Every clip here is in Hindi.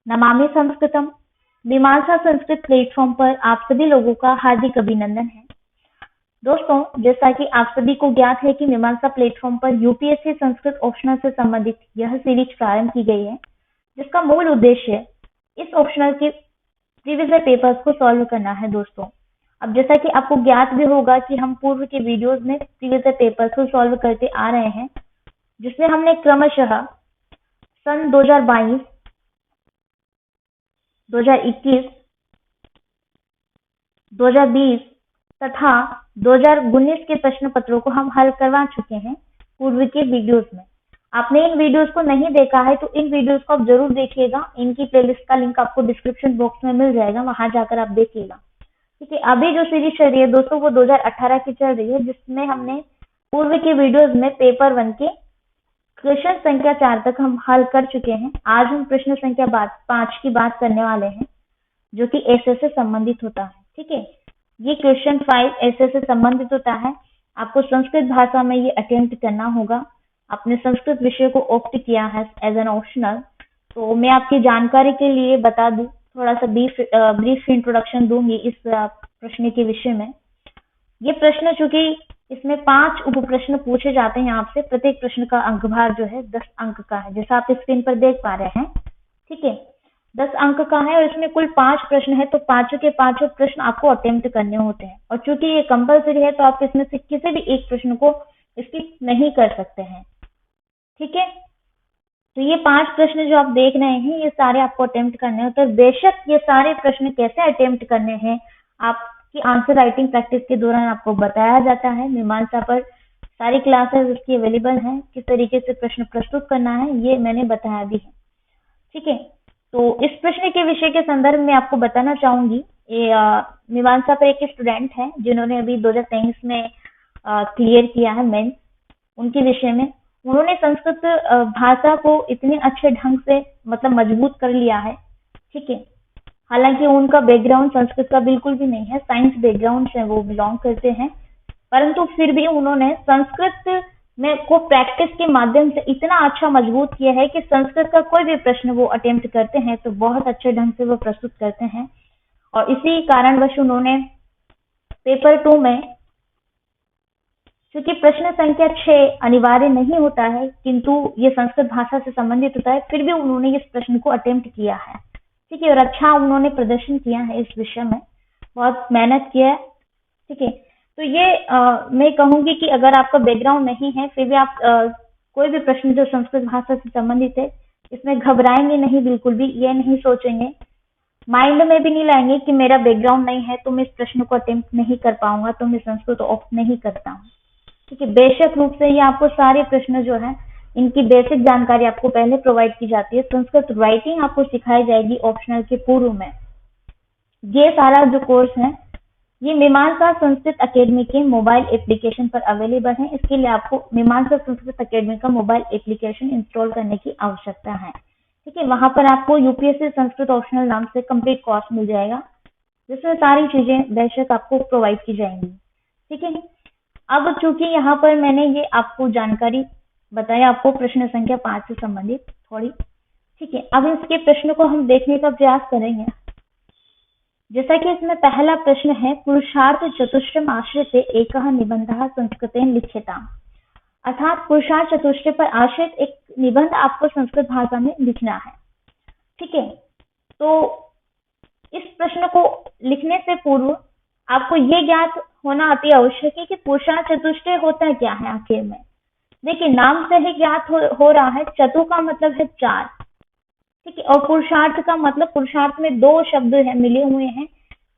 नमामि संस्कृतम मीमांसा संस्कृत प्लेटफॉर्म पर आप सभी लोगों का हार्दिक अभिनंदन है। दोस्तों, जैसा कि आप सभी को ज्ञात है कि मीमांसा प्लेटफॉर्म पर यूपीएससी संस्कृत ऑप्शनल से संबंधित यह सीरीज प्रारंभ की गई है, जिसका मूल उद्देश्य इस ऑप्शनल के प्रीवियस पेपर्स को सॉल्व करना है। दोस्तों, अब जैसा कि आपको ज्ञात भी होगा कि हम पूर्व के वीडियोस में प्रीवियस पेपर्स को सॉल्व करते आ रहे हैं, जिसमें हमने क्रमशः सन 2022, 2021, 2020 तथा 2019 के प्रश्न पत्रों को हम हल करवा चुके हैं पूर्व के वीडियोस में। आपने इन वीडियोस को नहीं देखा है तो इन वीडियोस को आप जरूर देखिएगा। इनकी प्लेलिस्ट का लिंक आपको डिस्क्रिप्शन बॉक्स में मिल जाएगा, वहां जाकर आप देखिएगा। ठीक है, अभी जो सीरीज चल रही है दोस्तों वो 2018 की चल रही है, जिसमें हमने पूर्व के वीडियोस में पेपर 1 के क्वेश्चन संख्या 4 तक हम हल कर चुके हैं। आज हम प्रश्न संख्या 5 की बात करने वाले हैं, जो कि ऐसे से संबंधित होता है। ठीक है, ये क्वेश्चन 5 ऐसे से संबंधित होता है। आपको संस्कृत भाषा में ये अटेम्प्ट करना होगा। आपने संस्कृत विषय को ऑप्ट किया है एज एन ऑप्शनल, तो मैं आपकी जानकारी के लिए बता दूं, थोड़ा सा ब्रीफ इंट्रोडक्शन दूंगी इस प्रश्न के विषय में। ये प्रश्न चूंकि इसमें 5 उप प्रश्न पूछे जाते हैं आपसे, प्रत्येक प्रश्न का अंकभार जो है 10 अंक का है, जैसा आप स्क्रीन पर देख पा रहे हैं। ठीक है, 10 अंक का है और इसमें कुल 5 प्रश्न है, तो पांचों के पांचों प्रश्न आपको अटेम्प्ट करने होते हैं। और चूंकि ये कंपलसरी है तो आप इसमें से किसी भी एक प्रश्न को स्किप नहीं कर सकते हैं। ठीक है, तो ये 5 प्रश्न जो आप देख रहे हैं ये सारे आपको अटेम्प्ट करने होते हैं। बेशक ये सारे प्रश्न कैसे अटेम्प्ट करने हैं आपकी आंसर राइटिंग प्रैक्टिस के दौरान आपको बताया जाता है। मीमांसा पर सारी क्लासेस इसकी अवेलेबल हैं, किस तरीके से प्रश्न प्रस्तुत करना है ये मैंने बताया भी है। ठीक है, तो इस प्रश्न के विषय के संदर्भ में आपको बताना चाहूंगी, मीमांसा पर एक स्टूडेंट है जिन्होंने अभी 2023 में क्लियर किया है मेंस। उनके विषय में उन्होंने संस्कृत भाषा को इतने अच्छे ढंग से मतलब मजबूत कर लिया है। ठीक है, हालांकि उनका बैकग्राउंड संस्कृत का बिल्कुल भी नहीं है, साइंस बैकग्राउंड से वो बिलोंग करते हैं, परंतु फिर भी उन्होंने संस्कृत में को प्रैक्टिस के माध्यम से इतना अच्छा मजबूत किया है कि संस्कृत का कोई भी प्रश्न वो अटेम्प्ट करते हैं तो बहुत अच्छे ढंग से वो प्रस्तुत करते हैं। और इसी कारणवश उन्होंने पेपर 2 में, क्योंकि प्रश्न संख्या 6 अनिवार्य नहीं होता है किंतु ये संस्कृत भाषा से संबंधित होता है, फिर भी उन्होंने इस प्रश्न को अटेम्प्ट किया है। ठीक है, और अच्छा उन्होंने प्रदर्शन किया है इस विषय में, बहुत मेहनत किया है। ठीक है, तो ये मैं कहूंगी कि अगर आपका बैकग्राउंड नहीं है फिर भी आप कोई भी प्रश्न जो संस्कृत भाषा से संबंधित है इसमें घबराएंगे नहीं, बिल्कुल भी ये नहीं सोचेंगे, माइंड में भी नहीं लाएंगे कि मेरा बैकग्राउंड नहीं है तो मैं इस प्रश्न को अटेम्प्ट नहीं कर पाऊंगा, तो मैं संस्कृत ऑप्ट नहीं करता हूँ। ठीक है, बेशक रूप से ये आपको सारे प्रश्न जो है इनकी बेसिक जानकारी आपको पहले प्रोवाइड की जाती है। संस्कृत राइटिंग आपको सिखाई जाएगी ऑप्शनल के पूर्व में। ये सारा जो कोर्स है ये मीमांसा संस्कृत अकेडमी के मोबाइल एप्लीकेशन पर अवेलेबल है। इसके लिए आपको मीमांसा संस्कृत अकेडमी का मोबाइल एप्लीकेशन इंस्टॉल करने की आवश्यकता है। ठीक है, वहां पर आपको यूपीएससी संस्कृत ऑप्शनल नाम से कंप्लीट कोर्स मिल जाएगा, जिसमें सारी चीजें बेशक आपको प्रोवाइड की जाएंगी। ठीक है, अब चूंकि यहाँ पर मैंने ये आपको जानकारी बताया आपको प्रश्न संख्या 5 से संबंधित थोड़ी। ठीक है, अब इसके प्रश्न को हम देखने का प्रयास करेंगे। जैसा कि इसमें पहला प्रश्न है, पुरुषार्थ चतुष्टयम् आश्रित एकः निबंधः संस्कृतेन लिख्यताम्, अर्थात पुरुषार्थ चतुष्टय पर आश्रित एक निबंध आपको संस्कृत भाषा में लिखना है। ठीक है, तो इस प्रश्न को लिखने से पूर्व आपको ये ज्ञात होना अति आवश्यक है कि पुरुषार्थ चतुष्टय होता क्या है आखिर में। देखिए, नाम से ही ज्ञात हो रहा है, चतु का मतलब है 4। ठीक है, और पुरुषार्थ का मतलब, पुरुषार्थ में 2 शब्द है मिले हुए हैं,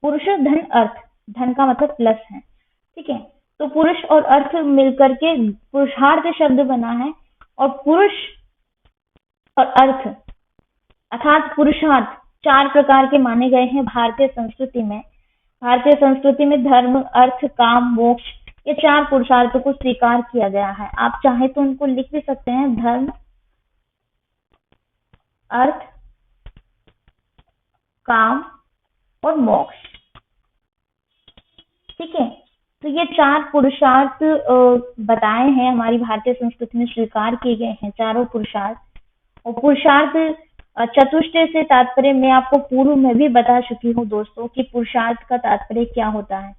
पुरुष धन अर्थ, धन का मतलब प्लस है। ठीक है, तो पुरुष और अर्थ मिलकर के पुरुषार्थ शब्द बना है, और पुरुष और अर्थ अर्थात पुरुषार्थ 4 प्रकार के माने गए हैं भारतीय संस्कृति में। भारतीय संस्कृति में धर्म, अर्थ, काम, मोक्ष, ये 4 पुरुषार्थों को स्वीकार किया गया है। आप चाहे तो उनको लिख भी सकते हैं, धर्म, अर्थ, काम और मोक्ष। ठीक है, तो ये 4 पुरुषार्थ बताए हैं, हमारी भारतीय संस्कृति में स्वीकार किए गए हैं चारों पुरुषार्थ। और पुरुषार्थ चतुष्टय से तात्पर्य मैं आपको पूर्व में भी बता चुकी हूँ दोस्तों कि पुरुषार्थ का तात्पर्य क्या होता है।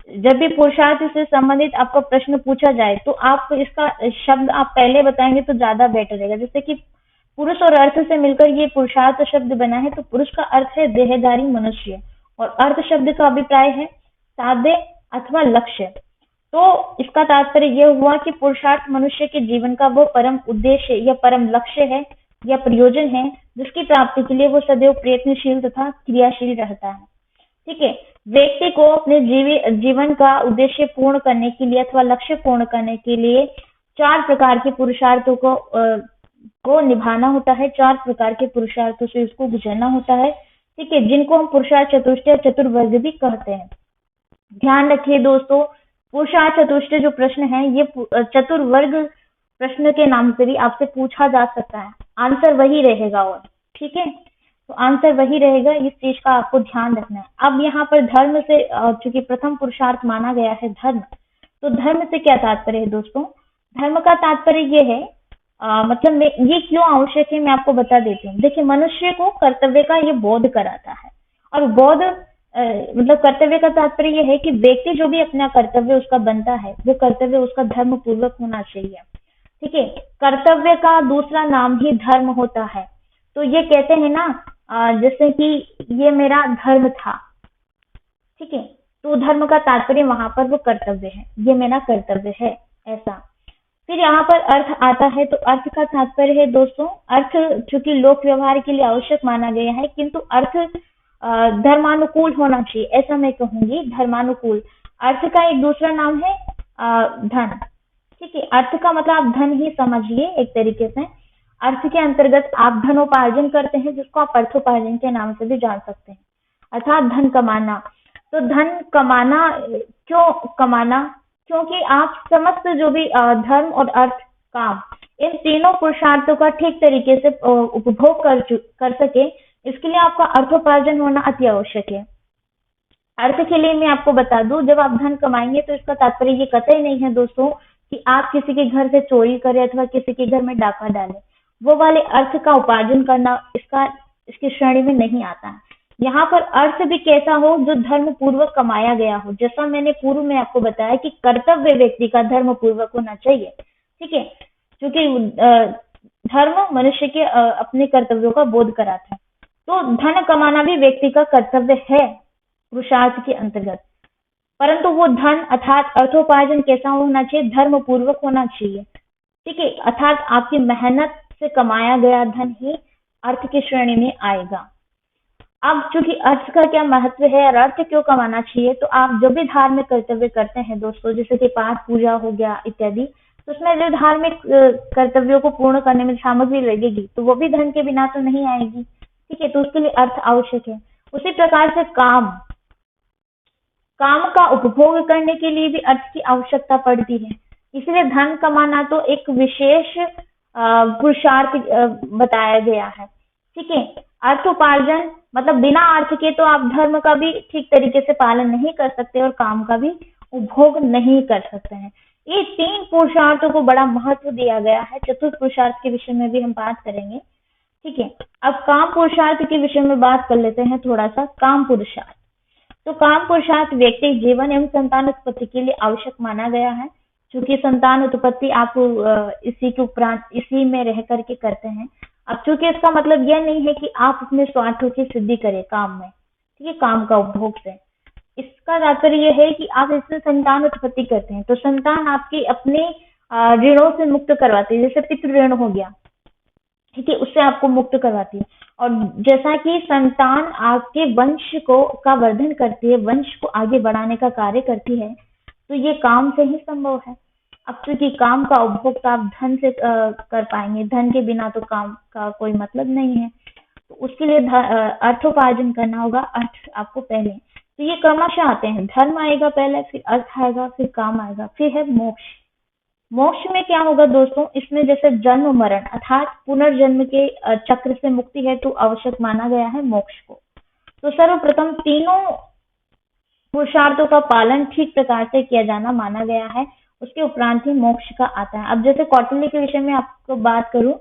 जब भी पुरुषार्थ से संबंधित आपका प्रश्न पूछा जाए तो आप इसका शब्द आप पहले बताएंगे तो ज्यादा बेटर रहेगा। जैसे कि पुरुष और अर्थ से मिलकर ये पुरुषार्थ शब्द बना है, तो पुरुष का अर्थ है देहधारी मनुष्य और अर्थ शब्द का अभिप्राय है साध्य अथवा लक्ष्य। तो इसका तात्पर्य यह हुआ कि पुरुषार्थ मनुष्य के जीवन का वो परम उद्देश्य या परम लक्ष्य है या प्रयोजन है जिसकी प्राप्ति के लिए वो सदैव प्रयत्नशील तथा क्रियाशील रहता है। ठीक है, व्यक्ति को अपने जीवन का उद्देश्य पूर्ण करने के लिए अथवा लक्ष्य पूर्ण करने के लिए 4 प्रकार के पुरुषार्थों को निभाना होता है। 4 प्रकार के पुरुषार्थों से इसको गुजरना होता है। ठीक है, जिनको हम पुरुषार्थ चतुष्टय चतुर्वर्ग भी कहते हैं। ध्यान रखिए दोस्तों, पुरुषार्थ चतुष्टय जो प्रश्न है ये चतुर्वर्ग प्रश्न के नाम से भी आपसे पूछा जा सकता है। आंसर वही रहेगा और ठीक है, तो आंसर वही रहेगा, इस चीज का आपको ध्यान रखना है। अब यहाँ पर धर्म से चूंकि प्रथम पुरुषार्थ माना गया है धर्म, तो धर्म से क्या तात्पर्य है दोस्तों? धर्म का तात्पर्य ये है मतलब ये क्यों आवश्यक है मैं आपको बता देती हूँ। देखिए, मनुष्य को कर्तव्य का ये बोध कराता है और बोध मतलब कर्तव्य का तात्पर्य यह है कि व्यक्ति जो भी अपना कर्तव्य उसका बनता है वो कर्तव्य उसका धर्म पूर्वक होना चाहिए। ठीक है, कर्तव्य का दूसरा नाम ही धर्म होता है। तो ये कहते हैं ना जैसे कि ये मेरा धर्म था। ठीक है, तो धर्म का तात्पर्य वहां पर वो कर्तव्य है, ये मेरा कर्तव्य है ऐसा। फिर यहाँ पर अर्थ आता है, तो अर्थ का तात्पर्य है दोस्तों, अर्थ चूंकि लोक व्यवहार के लिए आवश्यक माना गया है किंतु अर्थ धर्मानुकूल होना चाहिए, ऐसा मैं कहूंगी, धर्मानुकूल। अर्थ का एक दूसरा नाम है धन। ठीक है, अर्थ का मतलब आप धन ही समझिए एक तरीके से। अर्थ के अंतर्गत आप धनोपार्जन करते हैं जिसको आप अर्थोपार्जन के नाम से भी जान सकते हैं, अर्थात धन कमाना। तो धन कमाना क्यों कमाना? क्योंकि आप समस्त जो भी धर्म और अर्थ काम इन तीनों पुरुषार्थों का ठीक तरीके से उपभोग कर सके, इसके लिए आपका अर्थोपार्जन होना अति आवश्यक है। अर्थ के लिए मैं आपको बता दूं, जब आप धन कमाएंगे तो इसका तात्पर्य ये कतई नहीं है दोस्तों कि आप किसी के घर से चोरी करें अथवा किसी के घर में डाका डालें। वो वाले अर्थ का उपार्जन करना इसकी श्रेणी में नहीं आता है। यहाँ पर अर्थ भी कैसा हो जो धर्म पूर्वक कमाया गया हो। जैसा मैंने पूर्व में आपको बताया कि कर्तव्य व्यक्ति का धर्म पूर्वक होना चाहिए। ठीक है, क्योंकि धर्म मनुष्य के अपने कर्तव्यों का बोध कराता है। तो धन कमाना भी व्यक्ति का कर्तव्य है पुरुषार्थ के अंतर्गत, परंतु वो धन अर्थात अर्थोपार्जन कैसा होना चाहिए? धर्म पूर्वक होना चाहिए। ठीक है, अर्थात आपकी मेहनत से कमाया गया धन ही अर्थ की श्रेणी में आएगा। अब चूंकि अर्थ का क्या महत्व है और अर्थ क्यों कमाना चाहिए, तो आप जो भी धार्मिक कर्तव्य करते हैं दोस्तों, जैसे कि पाठ पूजा हो गया इत्यादि, तो उसमें जो धार्मिक कर्तव्यों को पूर्ण करने में सामग्री लगेगी तो वो भी धन के बिना तो नहीं आएगी। ठीक है, तो उसके लिए अर्थ आवश्यक है। उसी प्रकार से काम का उपभोग करने के लिए भी अर्थ की आवश्यकता पड़ती है। इसलिए धन कमाना तो एक विशेष पुरुषार्थ बताया गया है। ठीक है, अर्थोपार्जन मतलब बिना अर्थ के तो आप धर्म का भी ठीक तरीके से पालन नहीं कर सकते और काम का भी उपभोग नहीं कर सकते हैं। ये 3 पुरुषार्थों को बड़ा महत्व दिया गया है। चतुर्थ पुरुषार्थ के विषय में भी हम बात करेंगे। ठीक है, अब काम पुरुषार्थ के विषय में बात कर लेते हैं थोड़ा सा। काम पुरुषार्थ, तो काम पुरुषार्थ व्यक्ति जीवन एवं संतान उत्पत्ति के लिए आवश्यक माना गया है। क्योंकि संतान उत्पत्ति आप इसी के उपरांत इसी में रह करके करते हैं। अब चूंकि इसका मतलब यह नहीं है कि आप अपने स्वार्थों की सिद्धि करें काम में, ठीक है, काम का उपभोग से। इसका तात्पर्य यह है कि आप इससे संतान उत्पत्ति करते हैं, तो संतान आपके अपने ऋणों से मुक्त करवाती है। जैसे पितृ ऋण हो गया, ठीक है, उससे आपको मुक्त करवाती है। और जैसा कि संतान आपके वंश का वर्धन करती है, वंश को आगे बढ़ाने का कार्य करती है, तो ये काम से ही संभव है। अब चूंकि काम का उपभोग तो आप धन से कर पाएंगे, धन के बिना तो काम का कोई मतलब नहीं है। तो उसके लिए अर्थोपार्जन करना होगा। अर्थ आपको पहले, तो ये क्रमशः आते हैं, धर्म आएगा पहले, फिर अर्थ आएगा, फिर काम आएगा, फिर है मोक्ष। मोक्ष में क्या होगा दोस्तों? इसमें जैसे जन्म मरण अर्थात पुनर्जन्म के चक्र से मुक्ति है तो आवश्यक माना गया है मोक्ष को। तो सर्वप्रथम तीनों पुरुषार्थों का पालन ठीक प्रकार से किया जाना माना गया है, उसके उपरांत ही मोक्ष का आता है। अब जैसे कौटिल्य के विषय में आपको बात करूं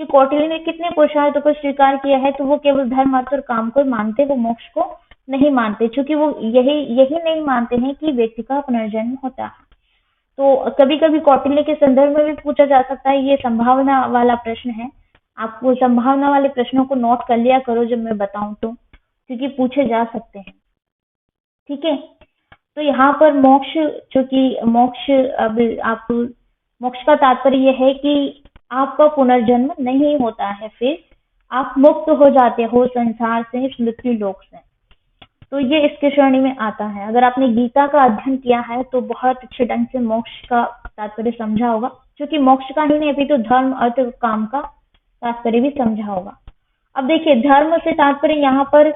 कि कौटिल्य ने कितने पुरुषार्थों को स्वीकार किया है, तो वो केवल धर्म अर्थ और काम को मानते, वो मोक्ष को नहीं मानते, क्योंकि वो यही नहीं मानते हैं कि व्यक्ति का पुनर्जन्म होता है। तो कभी कभी कौटिल्य के संदर्भ में भी पूछा जा सकता है, ये संभावना वाला प्रश्न है। आपको संभावना वाले प्रश्नों को नोट कर लिया करो जब मैं बताऊं तो, क्योंकि पूछे जा सकते हैं। ठीक है, तो यहाँ पर मोक्ष, चूंकि मोक्ष, अब आप मोक्ष का तात्पर्य यह है कि आपका पुनर्जन्म नहीं होता है, फिर आप मुक्त हो जाते हो संसार से, इस मृत्यु लोक से। तो ये इसके श्रेणी में आता है। अगर आपने गीता का अध्ययन किया है तो बहुत अच्छे ढंग से मोक्ष का तात्पर्य समझा होगा, क्योंकि मोक्ष का ही नहीं अभी तो धर्म अर्थ काम का तात्पर्य भी समझा होगा। अब देखिए, धर्म से तात्पर्य यहाँ पर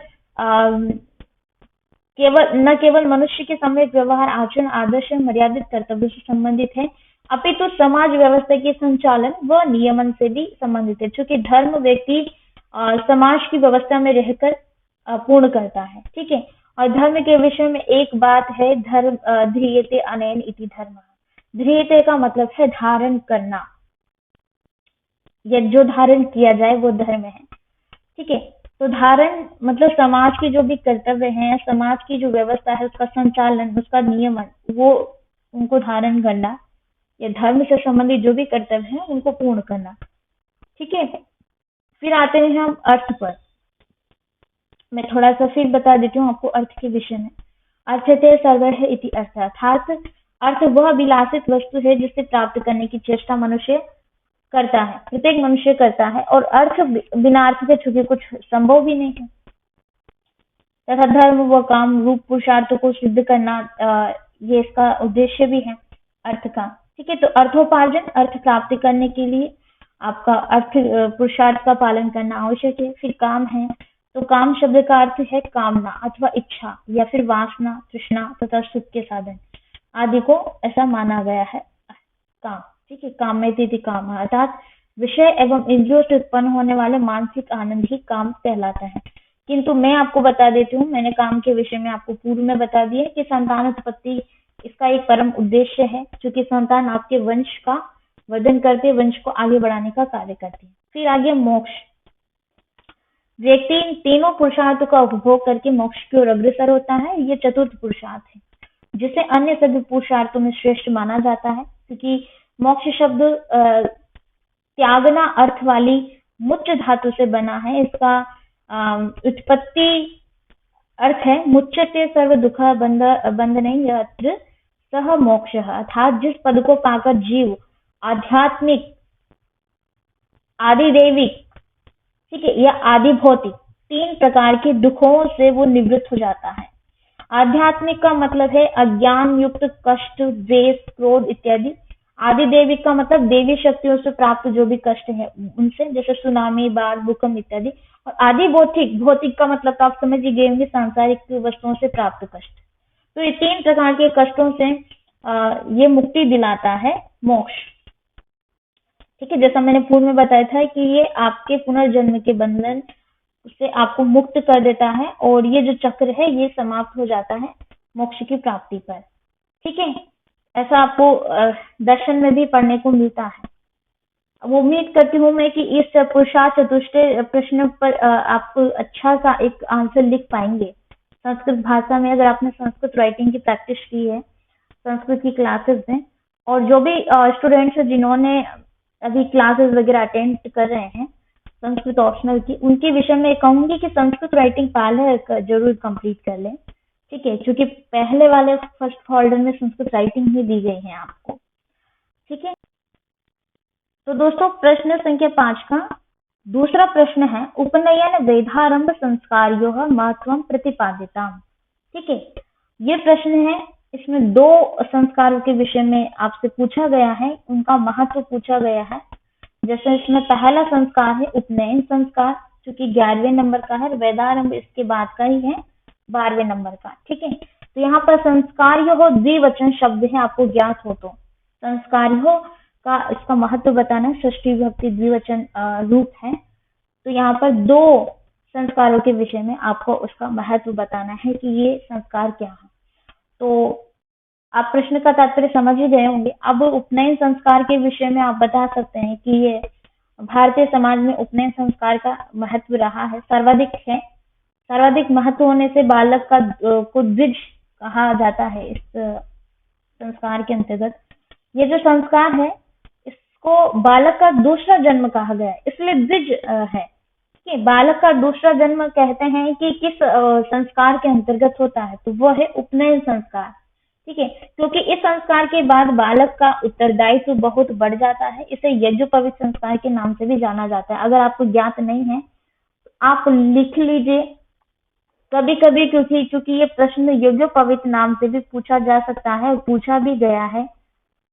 न केवल मनुष्य के सम्यक व्यवहार, आचरण, आदर्श, मर्यादित कर्तव्य से संबंधित है, अपितु समाज व्यवस्था के संचालन व नियमन से भी संबंधित है, क्योंकि धर्म व्यक्ति समाज की व्यवस्था में रहकर पूर्ण करता है। ठीक है, और धर्म के विषय में एक बात है, धर्म ध्रियते अनेन इति धर्म। ध्रियते का मतलब है धारण करना, या जो धारण किया जाए वो धर्म है। ठीक है, तो धारण मतलब समाज की जो भी कर्तव्य हैं, समाज की जो व्यवस्था है उसका संचालन, उसका नियमन, वो उनको धारण करना, या धर्म से संबंधित जो भी कर्तव्य हैं उनको पूर्ण करना। ठीक है, फिर आते हैं हम अर्थ पर। मैं थोड़ा सा फिर बता देती हूँ आपको अर्थ के विषय में। अर्थते सर्वः इति अर्थ, अर्थात अर्थ वह विलासित वस्तु है जिसे प्राप्त करने की चेष्टा मनुष्य करता है, प्रत्येक मनुष्य करता है, और अर्थ बिना अर्थ के चूंकि कुछ संभव भी नहीं है। तथा धर्म व काम रूप पुरुषार्थ को सिद्ध करना, ये इसका उद्देश्य भी है अर्थ का। ठीक है, तो अर्थोपार्जन, अर्थ प्राप्ति करने के लिए आपका अर्थ पुरुषार्थ का पालन करना आवश्यक है। फिर काम है, तो काम शब्द का अर्थ है कामना अथवा इच्छा, या फिर वासना, तृष्णा तथा सुख के साधन आदि को ऐसा माना गया है काम। ठीक है, कामेति काम, अर्थात विषय एवं इंद्रियों से उत्पन्न होने वाले मानसिक आनंद ही काम कहलाता है। किंतु मैं आपको बता देती हूँ, मैंने काम के विषय में आपको पूर्व में बता दिया कि संतान उत्पत्ति इसका एक परम उद्देश्य है, क्योंकि संतान आपके वंश का वर्धन करते, वंश को आगे बढ़ाने का कार्य करती है। फिर आगे मोक्ष, व्यक्ति इन तीनों पुरुषार्थों का उपभोग करके मोक्ष की ओर अग्रसर होता है। ये चतुर्थ पुरुषार्थ है, जिसे अन्य सभी पुरुषार्थों में श्रेष्ठ माना जाता है, क्योंकि मोक्ष शब्द त्यागना अर्थ वाली मुच्च धातु से बना है। इसका उत्पत्ति अर्थ है मुच्यते सर्व दुख बंधने यत्र सह मोक्ष, अर्थात जिस पद को पाकर जीव आध्यात्मिक, आदिदेविक, ठीक है, या आदि भौतिक, तीन प्रकार के दुखों से वो निवृत्त हो जाता है। आध्यात्मिक का मतलब है अज्ञान युक्त कष्ट, द्वेष, क्रोध इत्यादि। आदि देविक का मतलब देवी शक्तियों से प्राप्त जो भी कष्ट है उनसे, जैसे सुनामी, बाढ़, भूकंप इत्यादि। और आदि भौतिक, भौतिक का मतलब तो आप समझ ही गए होंगे, सांसारिक वस्तुओं से प्राप्त कष्ट। तो ये तीन प्रकार के कष्टों से ये मुक्ति दिलाता है मोक्ष। ठीक है, जैसा मैंने पूर्व में बताया था कि ये आपके पुनर्जन्म के बंधन से आपको मुक्त कर देता है, और ये जो चक्र है ये समाप्त हो जाता है मोक्ष की प्राप्ति पर। ठीक है, ऐसा आपको दर्शन में भी पढ़ने को मिलता है। अब उम्मीद करती हूँ मैं कि इस पुरुषार्थ चतुष्टय प्रश्न पर आप अच्छा सा एक आंसर लिख पाएंगे संस्कृत भाषा में, अगर आपने संस्कृत राइटिंग की प्रैक्टिस की है संस्कृत की क्लासेस में। और जो भी स्टूडेंट्स जिन्होंने अभी क्लासेस वगैरह अटेंड कर रहे हैं संस्कृत ऑप्शनल की, उनके विषय में कहूंगी कि संस्कृत राइटिंग पहले जरूर कंप्लीट कर लें। ठीक है, क्योंकि पहले वाले फर्स्ट फोल्डर में संस्कृत राइटिंग ही दी गई है आपको। ठीक है, तो दोस्तों प्रश्न संख्या 5 का दूसरा प्रश्न है, उपनयन वेदारंभ संस्कार्योः महत्वं प्रतिपादिता। ठीक है, ये प्रश्न है, इसमें 2 संस्कारों के विषय में आपसे पूछा गया है, उनका महत्व पूछा गया है। जैसे इसमें पहला संस्कार है उपनयन संस्कार, जो कि 11वें नंबर का है, वेदारंभ इसके बाद का ही है 12वें नंबर का। ठीक है, तो यहाँ पर संस्कार्योः द्विवचन शब्द है, आपको ज्ञात हो तो संस्कार्योः का इसका महत्व बताना, षष्ठी विभक्ति द्विवचन रूप है। तो यहाँ पर 2 संस्कारों के विषय में आपको उसका महत्व बताना है कि ये संस्कार क्या है। तो आप प्रश्न का तात्पर्य समझ ही गए होंगे। अब उपनयन संस्कार के विषय में आप बता सकते हैं कि ये भारतीय समाज में उपनयन संस्कार का महत्व रहा है, सर्वाधिक है। सर्वाधिक महत्व होने से बालक को द्विज कहा जाता है इस संस्कार के अंतर्गत। ये जो संस्कार है इसको बालक का दूसरा जन्म कहा गया है, इसलिए द्विज है। ठीक है, बालक का दूसरा जन्म कहते हैं कि किस संस्कार के अंतर्गत होता है, तो वो है उपनयन संस्कार। ठीक है, क्योंकि इस संस्कार के बाद बालक का उत्तरदायित्व बहुत बढ़ जाता है। इसे यज्ञोपवीत संस्कार के नाम से भी जाना जाता है। अगर आपको ज्ञात नहीं है आप लिख लीजिए कभी कभी, क्योंकि ये प्रश्न यज्ञोपवीत नाम से भी पूछा जा सकता है और पूछा भी गया है,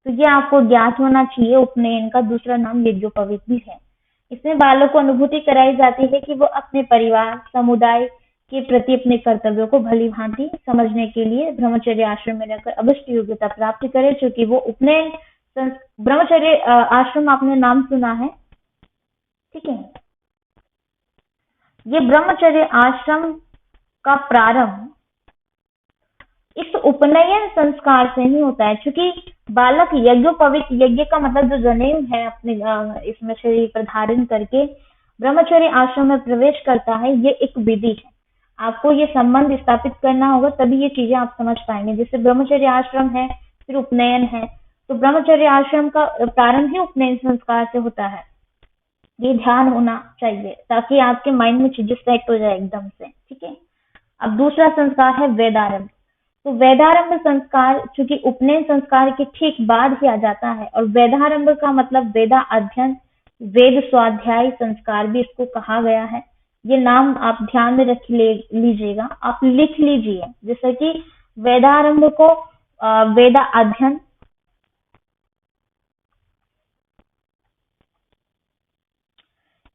तो ये आपको ज्ञात होना चाहिए। उपनयन का दूसरा नाम यज्ञोपवीत भी है। इसमें बालक को अनुभूति कराई जाती है कि वो अपने परिवार समुदाय के प्रति अपने कर्तव्यों को भली भांति समझने के लिए ब्रह्मचर्य आश्रम में रहकर अवश्य योग्यता प्राप्त करे। चूंकि वो उपनयन ब्रह्मचर्य आश्रम आपने नाम सुना है, ठीक है। ये ब्रह्मचर्य आश्रम का प्रारंभ इस उपनयन संस्कार से ही होता है। क्योंकि बालक यज्ञोपवीत, यज्ञ का मतलब जो जनेऊ है अपने इसमें शरीर पर धारण करके ब्रह्मचर्य आश्रम में प्रवेश करता है, ये एक विधि है। आपको ये संबंध स्थापित करना होगा, तभी ये चीजें आप समझ पाएंगे। जैसे ब्रह्मचर्य आश्रम है, फिर उपनयन है, तो ब्रह्मचर्य आश्रम का प्रारंभ ही उपनयन संस्कार से होता है। ये ध्यान होना चाहिए ताकि आपके माइंड में चीजें सेट हो जाए एकदम से। ठीक है, अब दूसरा संस्कार है वेदारंभ। तो वेदारंभ संस्कार चूंकि उपनयन संस्कार के ठीक बाद ही आ जाता है, और वेदारंभ का मतलब वेदा अध्ययन, वेद स्वाध्याय संस्कार भी इसको कहा गया है। ये नाम आप ध्यान में रख लीजिएगा, आप लिख लीजिए। जैसे कि वेदारंभ को वेदा अध्ययन,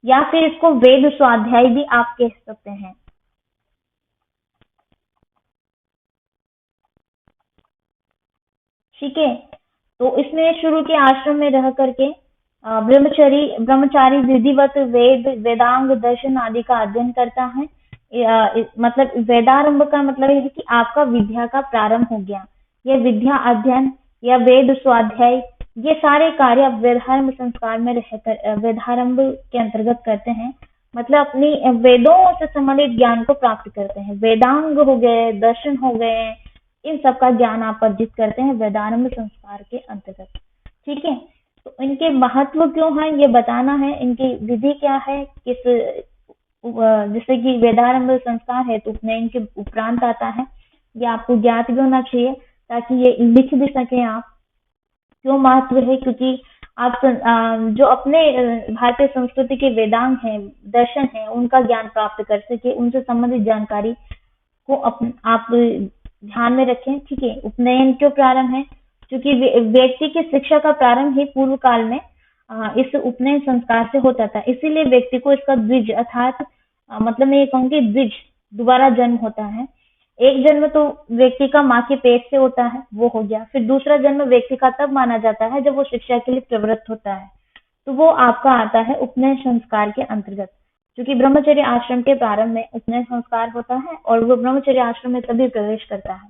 या फिर इसको वेद स्वाध्याय भी आप कह सकते हैं। ठीक है, तो इसमें शुरू के आश्रम में रह करके ब्रह्मचारी विधिवत वेदांग दर्शन आदि का अध्ययन करता है। मतलब वेदारंभ का मतलब है कि आपका विद्या का प्रारंभ हो गया। यह विद्या अध्ययन या वेद स्वाध्याय, ये सारे कार्य आप वेदारंभ संस्कार में रहकर वेदारंभ के अंतर्गत करते हैं। मतलब अपनी वेदों से संबंधित ज्ञान को प्राप्त करते हैं। वेदांग हो गए, दर्शन हो गए, इन सब का ज्ञान आप अर्जित करते हैं वेदारंभ संस्कार के अंतर्गत। ठीक है, तो इनके महत्व क्यों है ये बताना है, इनकी विधि क्या है, किस जैसे कि वेदारंभ संस्कार है तो उपनयन के उपरांत आता है। ये आपको ज्ञात भी होना चाहिए ताकि ये लिख भी सके आप क्यों महत्व है। क्योंकि आप जो अपने भारतीय संस्कृति के वेदांग हैं, दर्शन है, उनका ज्ञान प्राप्त कर सके, उनसे संबंधित जानकारी को आप ध्यान में रखें। ठीक है, उपनयन क्यों प्रारंभ है, क्योंकि व्यक्ति की शिक्षा का प्रारंभ ही पूर्व काल में इस उपनयन संस्कार से होता था। इसीलिए व्यक्ति को इसका द्विज अर्थात मतलब मैं ये कहूँगी द्विज दोबारा जन्म होता है। एक जन्म तो व्यक्ति का माँ के पेट से होता है, वो हो गया। फिर दूसरा जन्म व्यक्ति का तब माना जाता है जब वो शिक्षा के लिए प्रवृत्त होता है, तो वो आपका आता है उपनयन संस्कार के अंतर्गत। क्योंकि ब्रह्मचर्य आश्रम के प्रारंभ में उपनयन संस्कार होता है और वो ब्रह्मचर्य आश्रम में तभी प्रवेश करता है।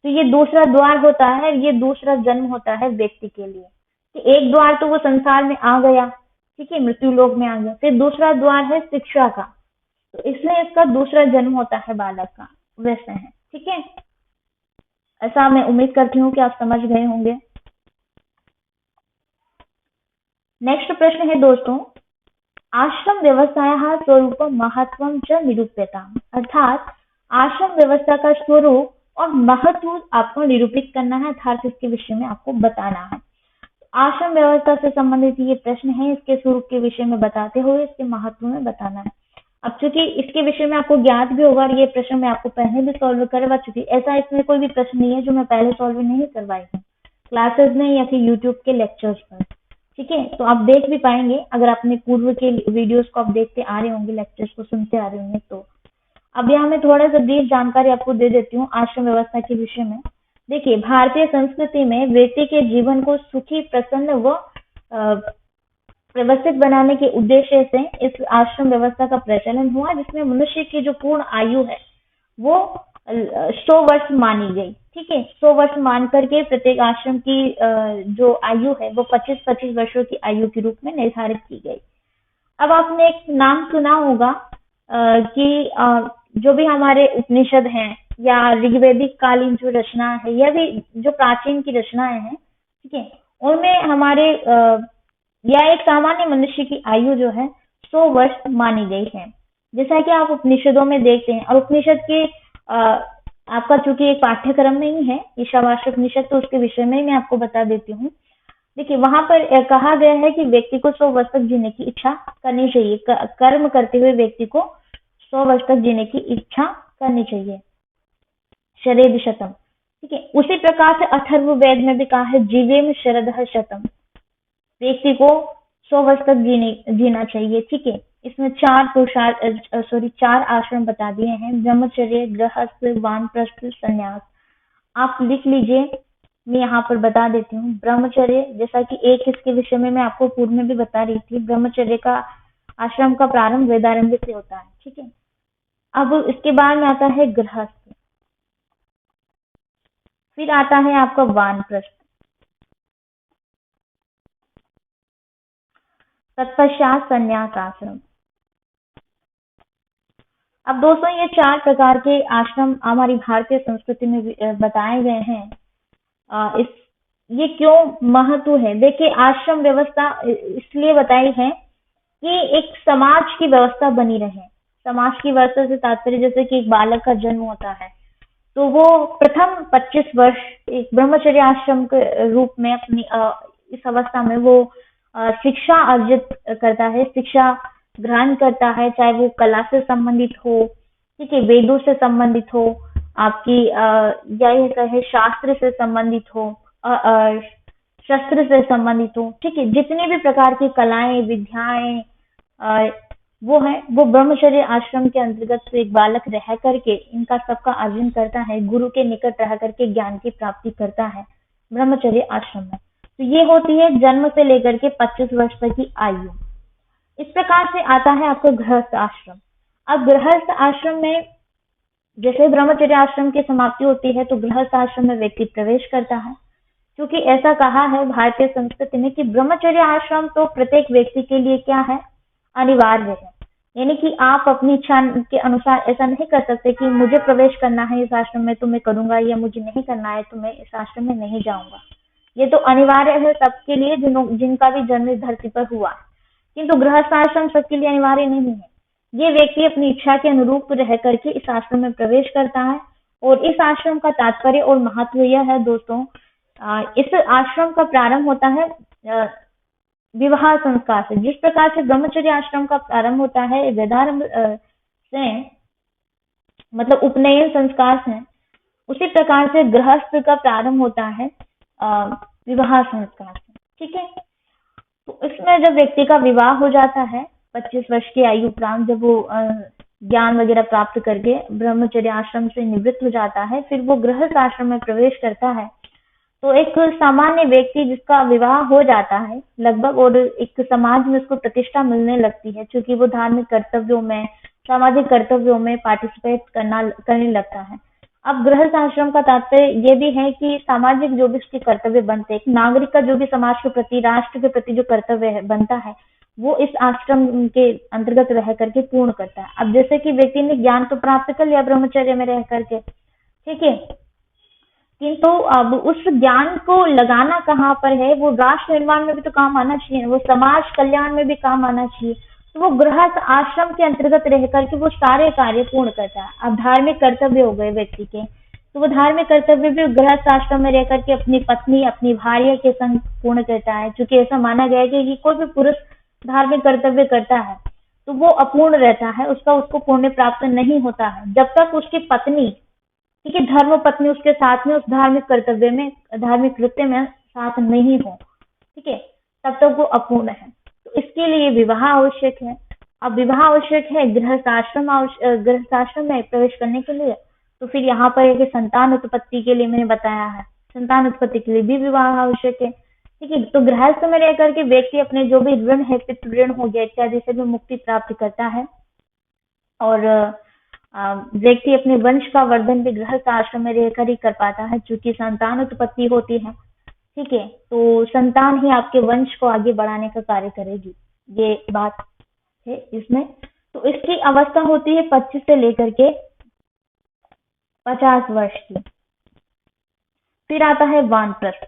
तो ये दूसरा द्वार होता है, ये दूसरा जन्म होता है व्यक्ति के लिए। कि एक द्वार तो वो संसार में आ गया, ठीक है, मृत्यु लोक में आ गया। फिर दूसरा द्वार है शिक्षा का, तो इसलिए इसका दूसरा जन्म होता है बालक का, वैसे है। ठीक है, ऐसा मैं उम्मीद करती हूँ कि आप समझ गए होंगे। नेक्स्ट प्रश्न है दोस्तों, आश्रम व्यवस्थायाः स्वरूपं महत्वं च निरूप्यताम्। अर्थात आश्रम व्यवस्था का स्वरूप और महत्व आपको निरूपित करना है, अर्थात इसके विषय में आपको बताना है। आश्रम व्यवस्था से संबंधित ये प्रश्न है, इसके स्वरूप के विषय में बताते हुए इसके महत्व में बताना है। अब चूंकि इसके विषय में आपको ज्ञात भी होगा, ये प्रश्न मैं आपको पहले भी सॉल्व करवा चुकी, ऐसा इसमें कोई भी प्रश्न नहीं है जो मैं पहले सॉल्व नहीं करवाई हूँ क्लासेस में या फिर यूट्यूब के लेक्चर्स पर। ठीक है, तो आप देख भी पाएंगे अगर अपने पूर्व के वीडियोस को आप देखते आ रहे होंगे, लेक्चर्स को सुनते आ रहे होंगे। तो अब यहाँ मैं थोड़ा सा ब्रीफ जानकारी आपको दे देती हूँ आश्रम व्यवस्था के विषय में। देखिए, भारतीय संस्कृति में व्यक्ति के जीवन को सुखी, प्रसन्न व व्यवस्थित बनाने के उद्देश्य से इस आश्रम व्यवस्था का प्रचलन हुआ, जिसमें मनुष्य की जो पूर्ण आयु है वो 100 वर्ष मानी गई। ठीक है, 100 वर्ष मान करके प्रत्येक आश्रम की जो आयु है वो 25-25 वर्षों की आयु के रूप में निर्धारित की गई। अब आपने एक नाम सुना होगा कि जो भी हमारे उपनिषद हैं या ऋग्वैदिक कालीन जो रचना है या भी जो प्राचीन की रचनाएं हैं, ठीक है, उनमें हमारे या एक सामान्य मनुष्य की आयु जो है 100 वर्ष मानी गई है। जैसा कि आप उपनिषदों में देखते हैं, और उपनिषद के आपका चूंकि एक पाठ्यक्रम नहीं है ईशावास्य उपनिषद, तो उसके विषय में मैं आपको बता देती हूँ। देखिए वहां पर कहा गया है कि व्यक्ति को 100 वर्ष तक जीने की इच्छा करनी चाहिए। कर्म करते हुए व्यक्ति को 100 वर्ष तक जीने की इच्छा करनी चाहिए। शरेद शतम, ठीक है। उसी प्रकार से अथर्ववेद में भी कहा है जीवेम शरदः शतम, व्यक्ति को 100 वर्ष तक जीना चाहिए, ठीक है। इसमें चार आश्रम बता दिए हैं, ब्रह्मचर्य, गृहस्थ, वानप्रस्थ, संन्यास। आप लिख लीजिए, मैं यहाँ पर बता देती हूँ। ब्रह्मचर्य, जैसा कि एक इसके विषय में मैं आपको पूर्व में भी बता रही थी, ब्रह्मचर्य का आश्रम का प्रारंभ वेदारंभ से होता है, ठीक है। अब इसके बाद में आता है गृहस्थ, फिर आता है आपका वानप्रस्थ, तत्पश्चात संन्यास आश्रम। अब दोस्तों ये 4 प्रकार के आश्रम हमारी भारतीय संस्कृति में बताए गए हैं। इस ये क्यों महत्व है? देखिए आश्रम व्यवस्था इसलिए बताई है कि एक समाज की व्यवस्था बनी रहे। समाज की व्यवस्था से तात्पर्य जैसे कि एक बालक का जन्म होता है तो वो प्रथम 25 वर्ष एक ब्रह्मचर्य आश्रम के रूप में अपनी इस अवस्था में वो शिक्षा अर्जित करता है, शिक्षा ग्रहण करता है, चाहे वो कला से संबंधित हो, ठीक है, वेदों से संबंधित हो, आपकी या ये कहे शास्त्र से संबंधित हो, शस्त्र से संबंधित हो, ठीक है, जितनी भी प्रकार की कलाएं विद्याएं वो है, वो ब्रह्मचर्य आश्रम के अंतर्गत एक बालक रह करके इनका सबका अर्जन करता है, गुरु के निकट रह करके ज्ञान की प्राप्ति करता है ब्रह्मचर्य आश्रम में। तो ये होती है जन्म से लेकर के 25 वर्ष तक की आयु। इस प्रकार से आता है आपका गृहस्थ आश्रम। अब गृहस्थ आश्रम में जैसे ब्रह्मचर्य आश्रम की समाप्ति होती है तो गृहस्थ आश्रम में व्यक्ति प्रवेश करता है, क्योंकि ऐसा कहा है भारतीय संस्कृति में कि ब्रह्मचर्य आश्रम तो प्रत्येक व्यक्ति के लिए क्या है, अनिवार्य है। यानी कि आप अपनी इच्छा के अनुसार ऐसा नहीं कर सकते कि मुझे प्रवेश करना है इस आश्रम में तो मैं करूंगा, या मुझे नहीं करना है तो मैं इस आश्रम में नहीं जाऊंगा। ये तो अनिवार्य है सबके लिए जिनका भी जन्म इस धरती पर हुआ, किंतु गृहस्थ आश्रम सबके लिए अनिवार्य नहीं है। ये व्यक्ति अपनी इच्छा के अनुरूप रह करके इस आश्रम में प्रवेश करता है। और इस आश्रम का तात्पर्य और महत्व यह है दोस्तों, इस आश्रम का प्रारंभ होता है विवाह संस्कार से। जिस प्रकार से ब्रह्मचर्य आश्रम का प्रारंभ होता है वेदारंभ से, मतलब उपनयन संस्कार से, उसी प्रकार से गृहस्थ का प्रारंभ होता है विवाह संस्कार से, ठीक है। तो इसमें जब व्यक्ति का विवाह हो जाता है 25 वर्ष की आयु उपरांत, जब वो ज्ञान वगैरह प्राप्त करके ब्रह्मचर्य आश्रम से निवृत्त हो जाता है, फिर वो गृहस्थ आश्रम में प्रवेश करता है। तो एक सामान्य व्यक्ति जिसका विवाह हो जाता है लगभग, और एक समाज में उसको प्रतिष्ठा मिलने लगती है, क्योंकि वो धार्मिक कर्तव्यों में, सामाजिक कर्तव्यों में पार्टिसिपेट करने लगता है। अब गृहस्थ आश्रम का तात्पर्य ये भी है कि सामाजिक जो भी उसके कर्तव्य बनते हैं, एक नागरिक का जो भी समाज के प्रति, राष्ट्र के प्रति जो कर्तव्य बनता है, वो इस आश्रम के अंतर्गत रह करके पूर्ण करता है। अब जैसे कि व्यक्ति ने ज्ञान तो प्राप्त कर लिया ब्रह्मचर्य में रह करके, ठीक है, किंतु अब उस ज्ञान को लगाना कहाँ पर है, वो राष्ट्र निर्माण में भी तो काम आना चाहिए, वो समाज कल्याण में भी काम आना चाहिए। तो वो गृहस्थ आश्रम के अंतर्गत रह करके वो सारे कार्य पूर्ण करता है। अब धार्मिक कर्तव्य हो गए व्यक्ति के, तो वो धार्मिक कर्तव्य भी गृहस्थ आश्रम में रह करके अपनी पत्नी, अपनी भार्य के संग पूर्ण करता है। क्योंकि ऐसा माना गया है कि कोई भी पुरुष धार्मिक कर्तव्य करता है तो वो अपूर्ण रहता है, उसको पुण्य प्राप्त नहीं होता है जब तक उसकी पत्नी, ठीक है, धर्म पत्नी उसके साथ में उस धार्मिक कर्तव्य में, धार्मिक कृत्य में साथ नहीं हो, ठीक है, तब तक वो अपूर्ण है। तो इसके लिए विवाह आवश्यक है। अब विवाह आवश्यक है गृहस्थ आश्रम में प्रवेश करने के लिए। तो फिर यहाँ पर एक संतान उत्पत्ति के लिए मैंने बताया है, संतान उत्पत्ति के लिए भी विवाह आवश्यक है, ठीक है। तो गृहस्थ में रहकर के व्यक्ति अपने जो भी ऋण है, पितृ ऋण हो गया इत्यादि से भी मुक्ति प्राप्त करता है, और व्यक्ति अपने वंश का वर्धन भी गृहस्थ आश्रम में रहकर ही कर पाता है, क्योंकि संतान उत्पत्ति होती है, ठीक है। तो संतान ही आपके वंश को आगे बढ़ाने का कार्य करेगी, ये बात है इसमें। तो इसकी अवस्था होती है 25 से लेकर के 50 वर्ष की। फिर आता है वानप्रस्थ।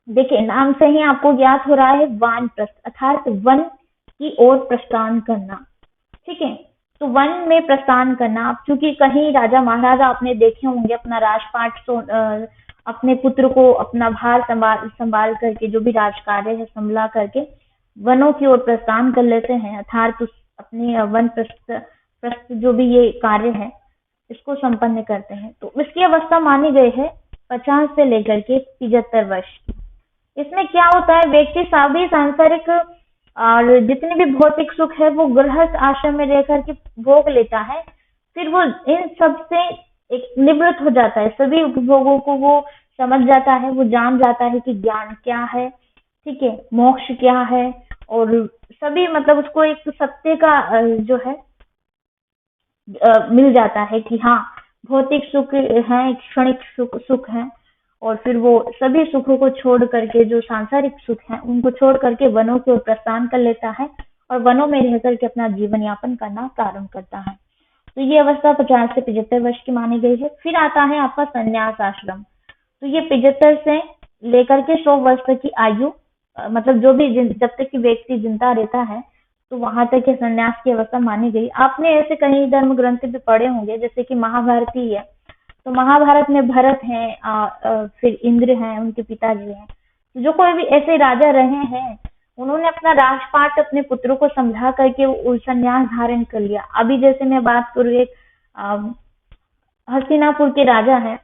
देखिए नाम से ही आपको ज्ञात हो रहा है वानप्रस्थ अर्थात वन की ओर प्रस्थान करना। ठीक है, तो वन में प्रस्थान करना। आप चूंकि कहीं राजा महाराजा आपने देखे होंगे अपना राजपाट अपने पुत्र को अपना भार संभाल करके जो भी राजकार्य है संभला करके वनों की ओर प्रस्थान कर लेते हैं, अर्थात अपने वन प्रस्थ जो भी ये कार्य है इसको संपन्न करते हैं। तो इसकी अवस्था मानी गई है 50 से लेकर के 75 वर्ष की। इसमें क्या होता है, व्यक्ति सभी सांसारिक और जितने भी भौतिक सुख है वो गृहस्थ आश्रम में रह करके भोग लेता है। फिर वो इन सब से एक निवृत्त हो जाता है, सभी उपभोगों को वो समझ जाता है, वो जान जाता है कि ज्ञान क्या है, ठीक है, मोक्ष क्या है, और सभी मतलब उसको एक सत्य का जो है मिल जाता है कि हाँ भौतिक सुख है, क्षणिक सुख है, और फिर वो सभी सुखों को छोड़ करके जो सांसारिक सुख है उनको छोड़ करके वनों की ओर प्रस्थान कर लेता है और वनों में रह करके अपना जीवन यापन करना प्रारंभ करता है। तो ये अवस्था 50 से 75 वर्ष की मानी गई है। फिर आता है आपका संन्यास आश्रम। तो ये 75 से लेकर के 100 वर्ष तक की आयु मतलब जो भी जब तक कि व्यक्ति जिंदा रहता है तो वहां तक के संन्यास की अवस्था मानी गई। आपने ऐसे कई धर्म ग्रंथ भी पढ़े होंगे, जैसे कि महाभारत ही है, तो महाभारत में भरत हैं, फिर इंद्र हैं, उनके पिताजी हैं, तो जो कोई भी ऐसे राजा रहे हैं उन्होंने अपना राजपाट अपने पुत्रों को समझा करके संन्यास धारण कर लिया। अभी जैसे मैं बात करूँ एक हस्तिनापुर के राजा हैं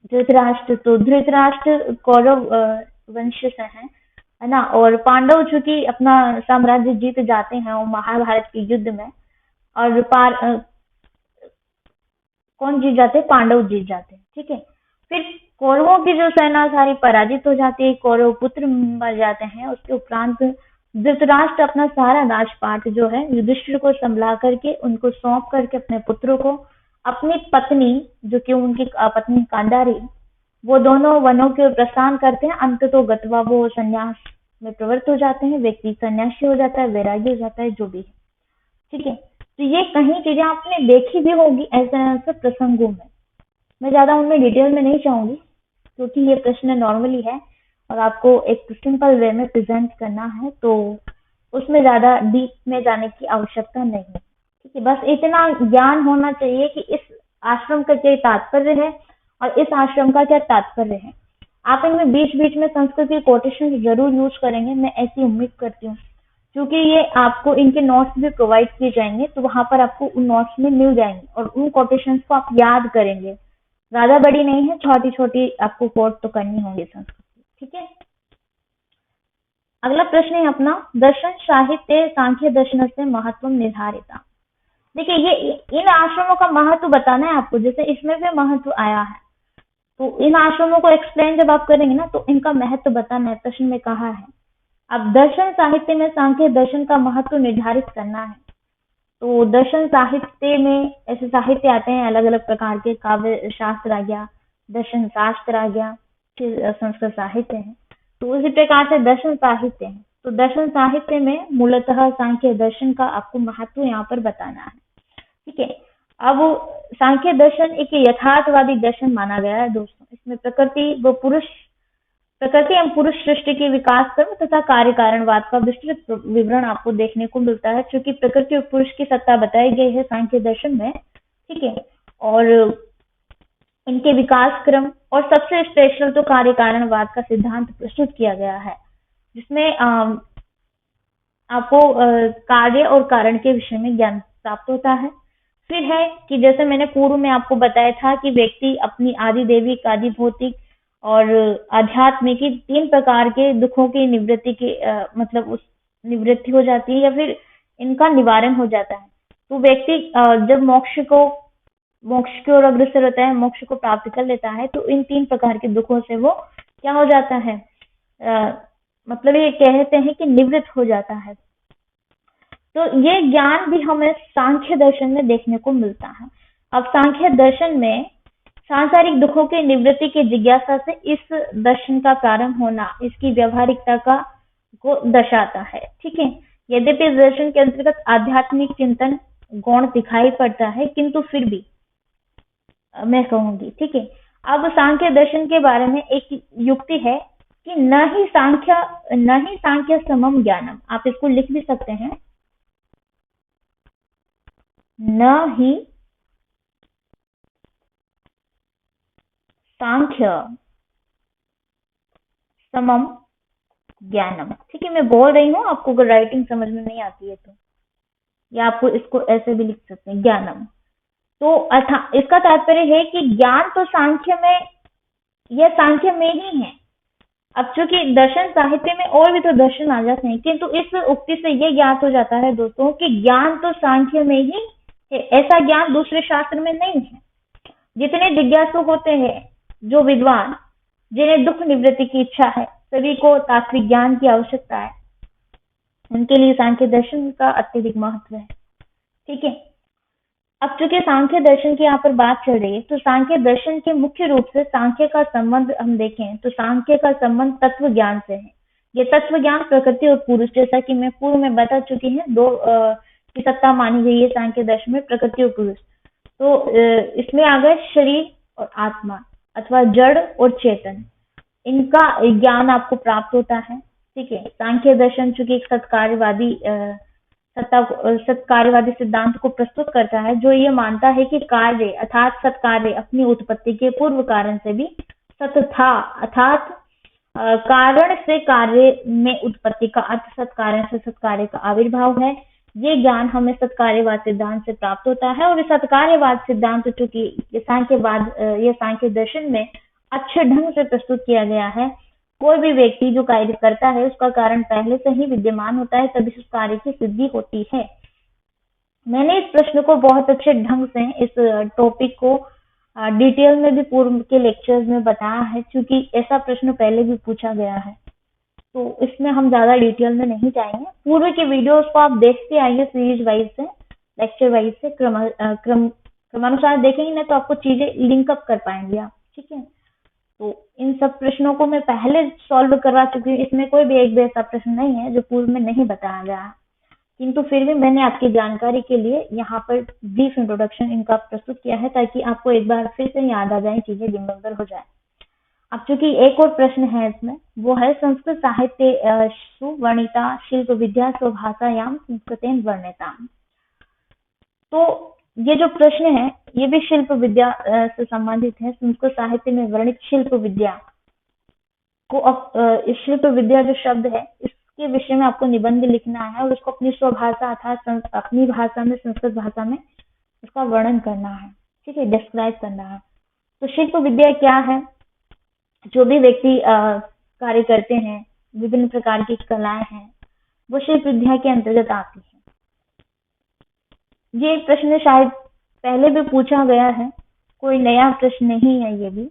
धृतराष्ट्र, तो धृतराष्ट्र कौरव वंश से हैं, है ना, और पांडव चूंकि अपना साम्राज्य जीत जाते हैं वो महाभारत के युद्ध में, और कौन जीत जाते हैं, पांडव जीत जाते हैं, ठीक है। फिर कौरवों की जो सेना सारी पराजित हो जाती है, कौरव पुत्र मर जाते हैं। उसके उपरांत धृतराष्ट्र अपना सारा राजपाट जो है युधिष्ठिर को संभला करके उनको सौंप करके अपने पुत्रों को, अपनी पत्नी जो कि उनकी पत्नी गांधारी, वो दोनों वनों के प्रस्थान करते हैं। अंततो गत्वा वो संन्यास में प्रवृत्त हो जाते हैं, व्यक्ति सन्यासी हो जाता है, वैरागी हो जाता है, जो भी है, ठीक है। तो ये कहीं चीजें आपने देखी भी होगी ऐसे प्रसंगों में, मैं ज्यादा उनमें डिटेल में नहीं चाहूंगी क्योंकि ये प्रश्न नॉर्मली है और आपको एक सिंपल वे में प्रेजेंट करना है, तो उसमें ज्यादा डीप में जाने की आवश्यकता नहीं है, ठीक है। बस इतना ज्ञान होना चाहिए कि इस आश्रम का क्या तात्पर्य है और इस आश्रम का क्या तात्पर्य है। आप इनमें बीच बीच में संस्कृत की कोटेशन जरूर यूज करेंगे, मैं ऐसी उम्मीद करती हूँ, क्योंकि ये आपको इनके नोट्स भी प्रोवाइड किए जाएंगे, तो वहां पर आपको उन नोट्स में मिल जाएंगे और उन कोटेशंस को आप याद करेंगे। ज्यादा बड़ी नहीं है, छोटी छोटी आपको कोट तो करनी होंगी संस्कृत, ठीक है। अगला प्रश्न है अपना, दर्शन साहित्य सांख्य दर्शन से महत्व निर्धारिता। देखिए ये इन आश्रमों का महत्व बताना है आपको, जैसे इसमें भी महत्व आया है, तो इन आश्रमों को एक्सप्लेन जब आप करेंगे ना तो इनका महत्व बताना है, प्रश्न में कहा है। अब दर्शन साहित्य में सांख्य दर्शन का महत्व निर्धारित करना है। तो दर्शन साहित्य में ऐसे साहित्य आते हैं अलग अलग प्रकार के, काव्य शास्त्र आ गया, दर्शन शास्त्र आ गया, फिर संस्कृत साहित्य है, तो उसी प्रकार से दर्शन साहित्य है। तो दर्शन साहित्य में मूलतः सांख्य दर्शन का आपको महत्व यहाँ पर बताना है, ठीक है। अब सांख्य दर्शन एक यथार्थवादी दर्शन माना गया है दोस्तों। इसमें प्रकृति एवं पुरुष सृष्टि के विकास क्रम तथा कार्य कारणवाद का विस्तृत विवरण आपको देखने को मिलता है, क्योंकि प्रकृति और पुरुष की सत्ता बताई गई है सांख्य दर्शन में, ठीक है, और इनके विकास क्रम और सबसे स्पेशल तो कार्य कारणवाद का सिद्धांत प्रस्तुत किया गया है, जिसमें आपको कार्य और कारण के विषय में ज्ञान प्राप्त होता है। फिर है कि जैसे मैंने पूर्व में आपको बताया था कि व्यक्ति अपनी आदि दैविक, आदि भौतिक और आध्यात्म की 3 प्रकार के दुखों की निवृत्ति की मतलब उस निवृत्ति हो जाती है या फिर इनका निवारण हो जाता है। तो व्यक्ति जब मोक्ष की ओर अग्रसर होता है, मोक्ष को प्राप्त कर लेता है, तो इन 3 प्रकार के दुखों से वो क्या हो जाता है, मतलब ये कहते हैं कि निवृत्त हो जाता है। तो ये ज्ञान भी हमें सांख्य दर्शन में देखने को मिलता है। अब सांख्य दर्शन में सांसारिक दुखों की निवृत्ति की जिज्ञासा से इस दर्शन का प्रारंभ होना इसकी व्यवहारिकता को दर्शाता है, ठीक है। यद्यपि इस दर्शन के अंतर्गत आध्यात्मिक चिंतन गौण दिखाई पड़ता है, किंतु फिर भी मैं कहूंगी, ठीक है। अब सांख्य दर्शन के बारे में एक युक्ति है कि न ही सांख्य समम ज्ञानम, आप इसको लिख भी सकते हैं, न ही सांख्य समम ज्ञानम, ठीक है। मैं बोल रही हूँ, आपको अगर राइटिंग समझ में नहीं आती है तो, या आपको इसको ऐसे भी लिख सकते हैं, ज्ञानम। तो इसका तात्पर्य है कि ज्ञान तो सांख्य में, यह सांख्य में ही है। अब चूंकि दर्शन साहित्य में और भी तो दर्शन आ जाते हैं, किंतु इस उक्ति से यह ज्ञात हो जाता है दोस्तों कि ज्ञान तो सांख्य में ही है, ऐसा ज्ञान दूसरे शास्त्र में नहीं है। जितने जिज्ञासु होते हैं, जो विद्वान, जिन्हें दुख निवृत्ति की इच्छा है, सभी को तात्विक ज्ञान की आवश्यकता है, उनके लिए सांख्य दर्शन का अत्यधिक महत्व है, ठीक है। अब चूंकि सांख्य दर्शन की यहाँ पर बात चल रही है, तो सांख्य दर्शन के मुख्य रूप से सांख्य का संबंध हम देखें तो सांख्य का संबंध तत्व ज्ञान से है। ये तत्व ज्ञान प्रकृति और पुरुष, जैसा कि मैं पूर्व में बता चुकी है, दो की सत्ता मानी गई है सांख्य दर्शन में, प्रकृति और पुरुष। तो इसमें आ गए शरीर और आत्मा, अथवा जड़ और चेतन, इनका ज्ञान आपको प्राप्त होता है, ठीक है। सांख्य दर्शन चूंकि एक सत्कार्यवादी सिद्धांत को प्रस्तुत करता है, जो ये मानता है कि कार्य अर्थात सत्कार्य अपनी उत्पत्ति के पूर्व कारण से भी सत था, अर्थात कारण से कार्य में उत्पत्ति का अर्थ सत्कार्य से सत्कार्य का आविर्भाव है। ये ज्ञान हमें सत्कार्यवाद सिद्धांत से प्राप्त होता है, और इस सत्कार्यवाद सिद्धांत चूंकि ये सांख्य दर्शन में अच्छे ढंग से प्रस्तुत किया गया है, कोई भी व्यक्ति जो कार्य करता है उसका कारण पहले से ही विद्यमान होता है, तभी उस कार्य की सिद्धि होती है। मैंने इस प्रश्न को बहुत अच्छे ढंग से, इस टॉपिक को डिटेल में भी पूर्व के लेक्चर्स में बताया है, क्योंकि ऐसा प्रश्न पहले भी पूछा गया है, तो इसमें हम ज्यादा डिटेल में नहीं जाएंगे। पूर्व के वीडियोस को आप देखते आइए, सीरीज वाइज से, लेक्चर वाइज से, क्रमानुसार देखेंगे ना तो आपको चीजें लिंकअप कर पाएंगे आप, ठीक है। तो इन सब प्रश्नों को मैं पहले सॉल्व करवा चुकी हूँ, इसमें कोई भी एक भी ऐसा प्रश्न नहीं है जो पूर्व में नहीं बताया गया, किंतु फिर भी मैंने आपकी जानकारी के लिए यहाँ पर ब्रीफ इंट्रोडक्शन इनका प्रस्तुत किया है, ताकि आपको एक बार फिर से याद आ जाए, चीजें दिनबदल हो जाए। अब चूंकि एक और प्रश्न है इसमें, वो है संस्कृत साहित्य सुवर्णिता शिल्प विद्या स्वभाषायाम संस्कृतेन वर्णिता। तो ये जो प्रश्न है ये भी शिल्प विद्या से संबंधित है। संस्कृत साहित्य में वर्णित शिल्प विद्या को, इस शिल्प विद्या जो शब्द है, इसके विषय में आपको निबंध लिखना है, और उसको अपनी स्वभाषा अर्थात अपनी भाषा में, संस्कृत भाषा में इसका वर्णन करना है, ठीक है, डिस्क्राइब करना है। तो शिल्प विद्या क्या है? जो भी व्यक्ति कार्य करते हैं, विभिन्न प्रकार की कलाएं हैं, वो शिल्प विद्या के अंतर्गत आती है। ये प्रश्न शायद पहले भी पूछा गया है, कोई नया प्रश्न नहीं है ये भी,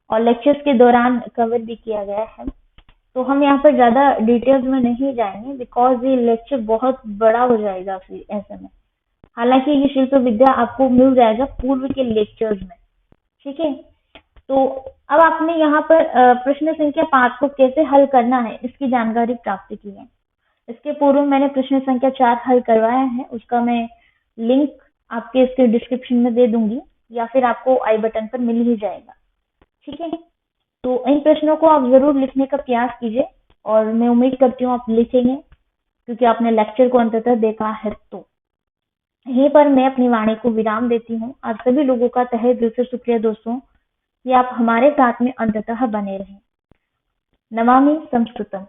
और लेक्चर्स के दौरान कवर भी किया गया है। तो हम यहाँ पर ज्यादा डिटेल्स में नहीं जाएंगे, बिकॉज ये लेक्चर बहुत बड़ा हो जाएगा फिर ऐसे में। हालांकि ये शिल्प विद्या आपको मिल जाएगा पूर्व के लेक्चर्स में, ठीक है। तो अब आपने यहाँ पर प्रश्न संख्या 5 को कैसे हल करना है इसकी जानकारी प्राप्त की है। इसके पूर्व मैंने प्रश्न संख्या 4 हल करवाया है, उसका मैं लिंक आपके इसके डिस्क्रिप्शन में दे दूंगी, या फिर आपको आई बटन पर मिल ही जाएगा, ठीक है। तो इन प्रश्नों को आप जरूर लिखने का प्रयास कीजिए, और मैं उम्मीद करती हूँ आप लिखेंगे, क्योंकि आपने लेक्चर को अंततः देखा है। तो यहीं पर मैं अपनी वाणी को विराम देती हूँ। आप सभी लोगों का तहे दिल से शुक्रिया दोस्तों कि आप हमारे साथ में अंततः बने रहें। नमामि संस्कृतम।